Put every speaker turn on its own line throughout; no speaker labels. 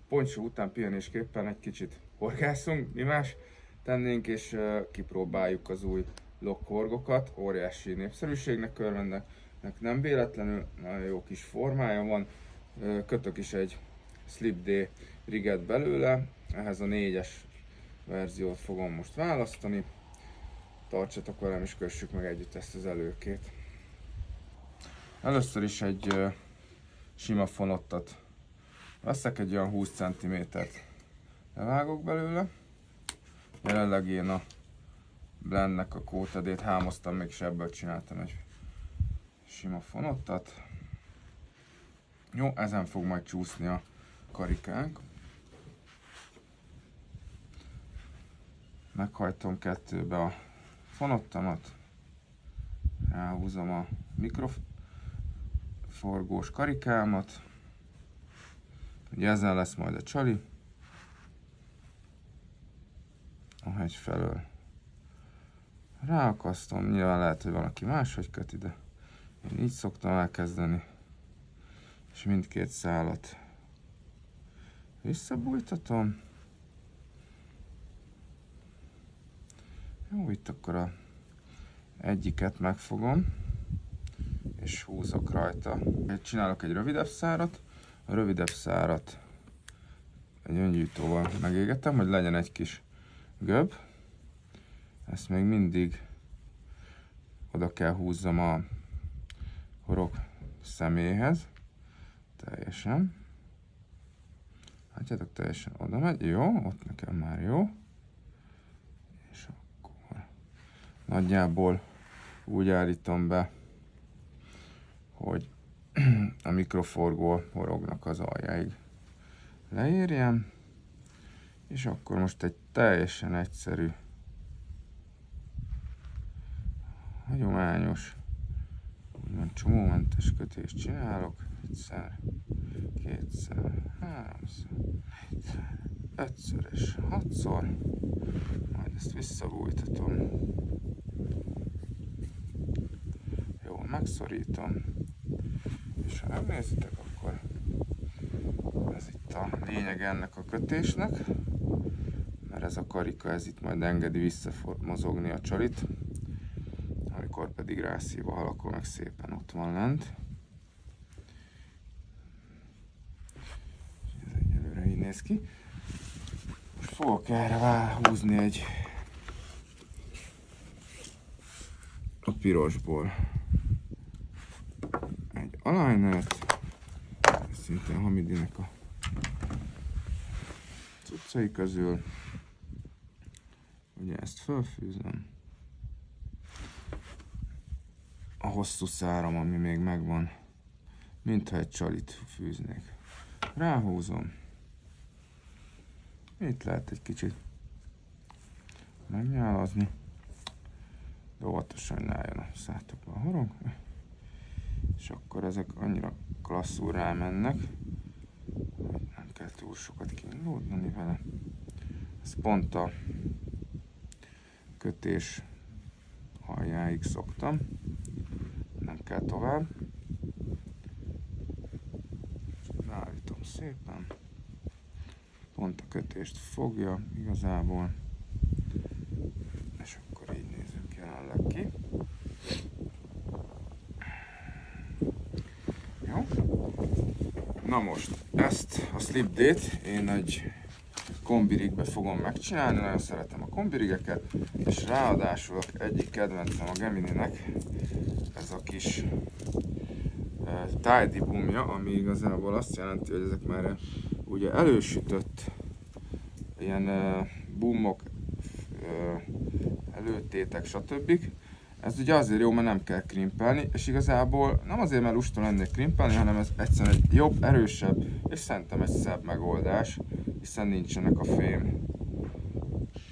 pontsó után pihenésképpen egy kicsit horgászunk, mi más tennénk, és kipróbáljuk az új loghorgokat. Óriási népszerűségnek örvennek, nem véletlenül, nagyon jó kis formája van. Kötök is egy Slip D riget belőle, ehhez a 4-es verziót fogom most választani. Tartsatok velem és kössük meg együtt ezt az előkét. Először is egy sima fonottat veszek, egy olyan 20 cm-t levágok belőle. Jelenleg én a blendnek a kótedét hámoztam, mégis ebből csináltam egy sima fonottat. Jó, ezen fog majd csúszni a karikánk. Meghajtom kettőbe a fonottamat, ráhúzom a mikroforgós karikámat, ugye ezen lesz majd a csali, a hegy felől ráakasztom, nyilván lehet, hogy valaki máshogy köti, de én így szoktam elkezdeni, és mindkét szálat visszabújtatom. Jó, itt akkor a egyiket megfogom, és húzok rajta. Csinálok egy rövidebb szárat, a rövidebb szárat egy öngyújtóval megégetem, hogy legyen egy kis göb. Ezt még mindig oda kell húzzam a horog személyhez, teljesen. Látjátok, teljesen oda megy, jó, ott nekem már jó. És akkor nagyjából úgy állítom be, hogy a mikroforgó horognak az aljáig leérjem, és akkor most egy teljesen egyszerű, hagyományos, úgymond csomómentes kötést csinálok. Egyszer, kétszer, háromszor, négyszer, ötször és hatszor, majd ezt visszabújtatom. Jól megszorítom, és ha megnézitek, akkor ez itt a lényeg ennek a kötésnek, mert ez a karika, ez itt majd engedi visszamozogni a csalit, amikor pedig rászív a hal, akkor meg szépen ott van lent. Ez egyelőre így néz ki. Most fogok erre húzni egy a pirosból egy aligner-t, szintén Hamidinek a cuccai közül. Ugye ezt felfűzöm. A hosszú száram, ami még megvan, mintha egy csalit fűznék. Ráhúzom. Itt lehet egy kicsit megnyálazni. De óvatosan, hogy ne álljon a szátokba a horog. És akkor ezek annyira klasszul rámennek, hogy nem kell túl sokat kínlódni vele. Ez pont a kötés aljáig szoktam. Nem kell tovább. Ráállítom szépen. Pont a kötést fogja igazából. És akkor így nézünk jelenleg ki. Jó. Na most, ezt a Slip D-t én egy kombirigbe fogom megcsinálni, nagyon szeretem a kombirigeket, és ráadásul egyik kedvencem a Gemininek ez a kis tidy boomja, ami igazából azt jelenti, hogy ezek már ugye elősütött ilyen boomok, előtétek, stb. Ez ugye azért jó, mert nem kell krimpelni, és igazából nem azért, mert lusta lennék krimpelni, hanem ez egyszerűen egy jobb, erősebb, és szerintem egy szebb megoldás, hiszen nincsenek a fém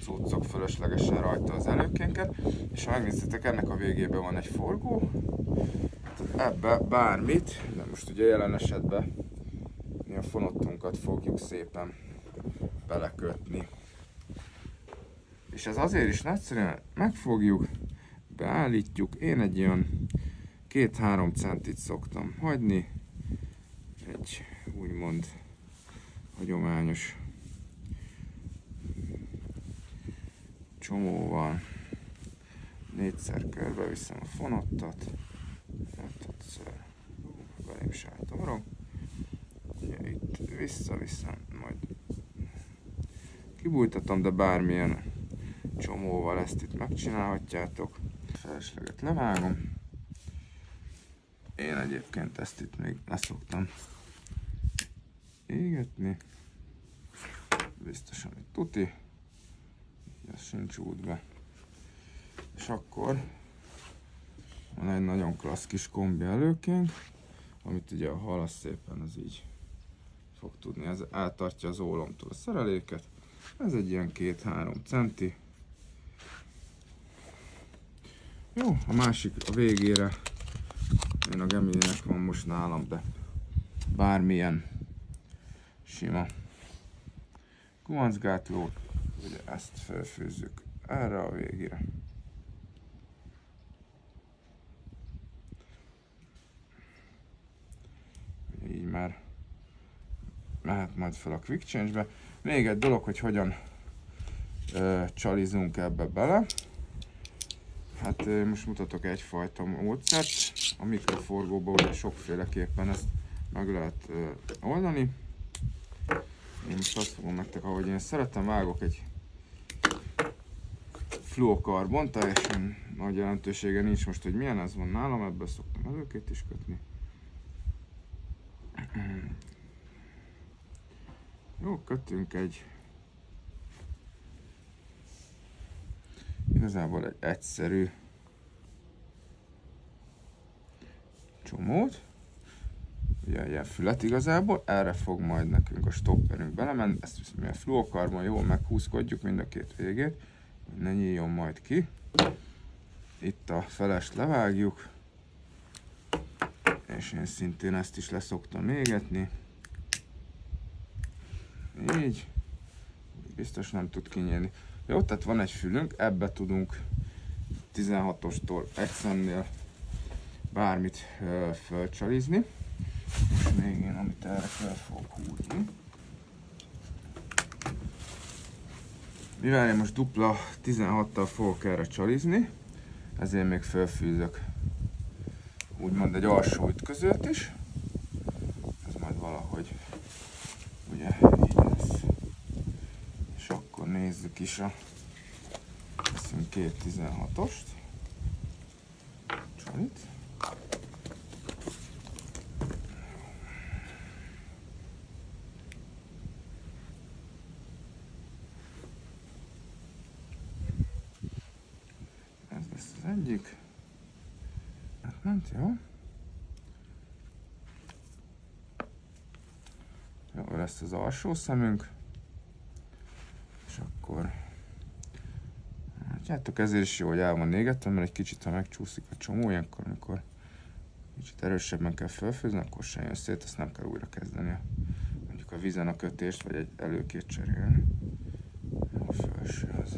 cuccok fölöslegesen rajta az előkénket, és ha megnéztétek, ennek a végében van egy forgó, ebbe bármit, de most ugye jelen esetben mi a fonottunkat fogjuk szépen belekötni. És ez azért is nagyszerűen megfogjuk, beállítjuk, én egy olyan 2-3 centit szoktam hagyni, egy úgymond hagyományos csomóval 4-szer körbeviszem a fonottat, 5-szer belém se állt. Ugye itt visszaviszem, majd kibújtatom, de bármilyen csomóval ezt itt megcsinálhatjátok. A felesleget levágom. Én egyébként ezt itt még leszoktam égetni. Biztosan itt tuti. Ez sincs útba. És akkor van egy nagyon klassz kis kombi előként, amit ugye a hal szépen az így fog tudni. Ez eltartja az ólomtól a szereléket. Ez egy ilyen 2-3 centi. Jó, a másik a végére, én a Gemini-nek van most nálam, de bármilyen sima gubancgátló, ugye ezt felfűzzük erre a végére. Ugye így már mehet majd fel a Quick Change-be. Még egy dolog, hogy hogyan csalizunk ebbe bele. Hát most mutatok egyfajta módszert. A mikroforgóban ugye sokféleképpen ezt meg lehet oldani. Én most azt fogom nektek, ahogy én szeretem, vágok egy fluokarbon, teljesen nagy jelentősége nincs most, hogy milyen, ez van nálam, ebből szoktam előkét is kötni. Jó, kötünk egy igazából egy egyszerű csomót, ugye ilyen fület igazából, erre fog majd nekünk a stopperünk belemenni, ezt mi a fluokarbon jól meghúzkodjuk mind a két végét, hogy ne nyíljon majd ki. Itt a felest levágjuk, és én szintén ezt is leszoktam égetni. Így, biztos nem tud kinyílni. Jó, tehát van egy fülünk, ebbe tudunk 16-ostól egy szemnél bármit fölcsalizni. És még én, amit erre fel fogok húzni. Mivel én most dupla 16-tal fogok erre csalizni, ezért még felfűzök úgymond egy alsó ütközőt is. Ez majd valahogy ugye így lesz. És akkor nézzük is veszünk két 16-ost. Csalit. Ez lesz az egyik. Átment, jó? Jó lesz az alsó szemünk. És akkor látjátok, ezért is jó, hogy el van égetve, mert egy kicsit, ha megcsúszik a csomó, ilyenkor, amikor kicsit erősebben kell felfőzni, akkor sem jön szét, azt nem kell újra kezdeni mondjuk a vízen a kötést, vagy egy előkét cserélni. A felső az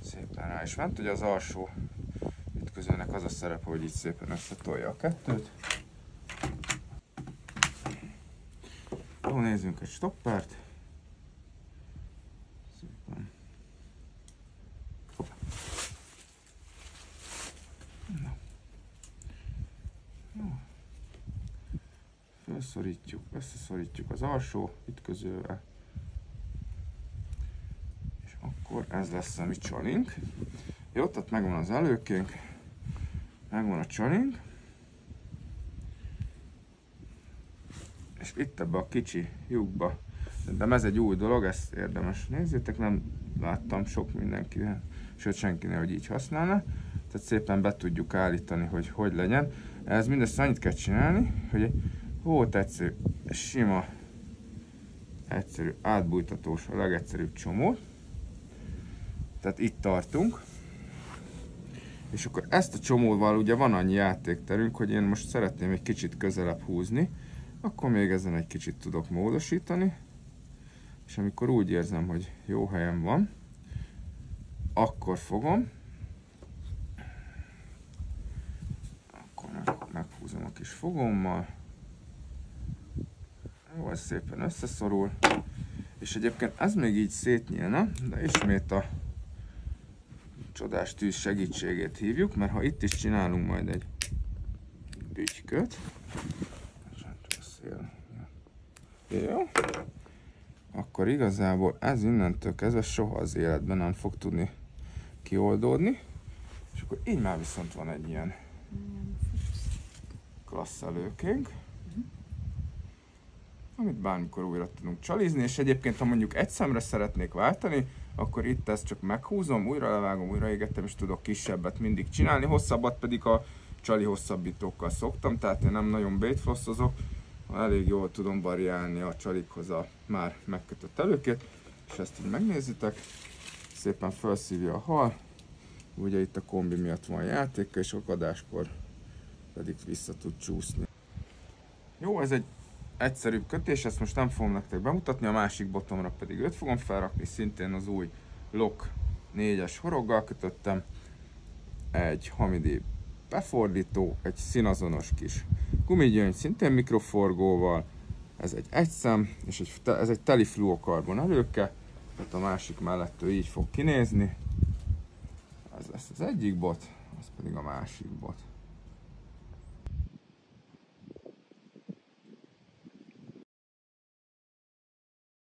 szépen rá is ment. Ugye az alsó ütközőnek az a szerepe, hogy így szépen összetolja a kettőt. Jó, nézzünk egy stoppert. Szépen. Hoppá. Na. Jó. Felszorítjuk, összeszorítjuk az alsó ütközővel. És akkor ez lesz a mi csalink. Jó, tehát megvan az előkénk, megvan a csalink. És itt ebbe a kicsi lyukba, de ez egy új dolog, ezt érdemes nézzétek, nem láttam sok mindenkinél, sőt senkinél, hogy így használna. Tehát szépen be tudjuk állítani, hogy hogy legyen. Ez mindezt annyit kell csinálni, hogy egy egyszerű, sima, egyszerű, átbújtatós, a legegyszerűbb csomó. Tehát itt tartunk. És akkor ezt a csomóval ugye van annyi játékterünk, hogy én most szeretném egy kicsit közelebb húzni, akkor még ezen egy kicsit tudok módosítani, és amikor úgy érzem, hogy jó helyen van, akkor fogom, akkor meghúzom a kis fogommal, Jó, ez szépen összeszorul. És egyébként ez még így szétnyílna, de ismét a csodás tűz segítségét hívjuk, mert ha itt is csinálunk majd egy bütyköt, jó, akkor igazából ez innentől kezdve soha az életben nem fog tudni kioldódni, és akkor így már viszont van egy ilyen klassz előkénk, amit bármikor újra tudunk csalizni, és egyébként ha mondjuk egy szemre szeretnék váltani, akkor itt ezt csak meghúzom, újra levágom, újra égettem, és tudok kisebbet mindig csinálni, hosszabbat pedig a csali hosszabbítókkal szoktam, tehát én nem nagyon baitflosszozok, elég jól tudom variálni a csalikhoz a már megkötött előkét, és ezt így megnézitek, szépen felszívja a hal, ugye itt a kombi miatt van játéka, és akadáskor pedig vissza tud csúszni. Jó, ez egy egyszerűbb kötés, ezt most nem fogom nektek bemutatni, a másik botomra pedig őt fogom felrakni, szintén az új Lock 4-es horoggal kötöttem, egy hamidi befordító, egy színazonos kis gumigyöngy, szintén mikroforgóval, ez egy egyszem, és ez egy teli fluokarbon előke, tehát a másik mellett ő így fog kinézni, ez lesz az egyik bot, az pedig a másik bot.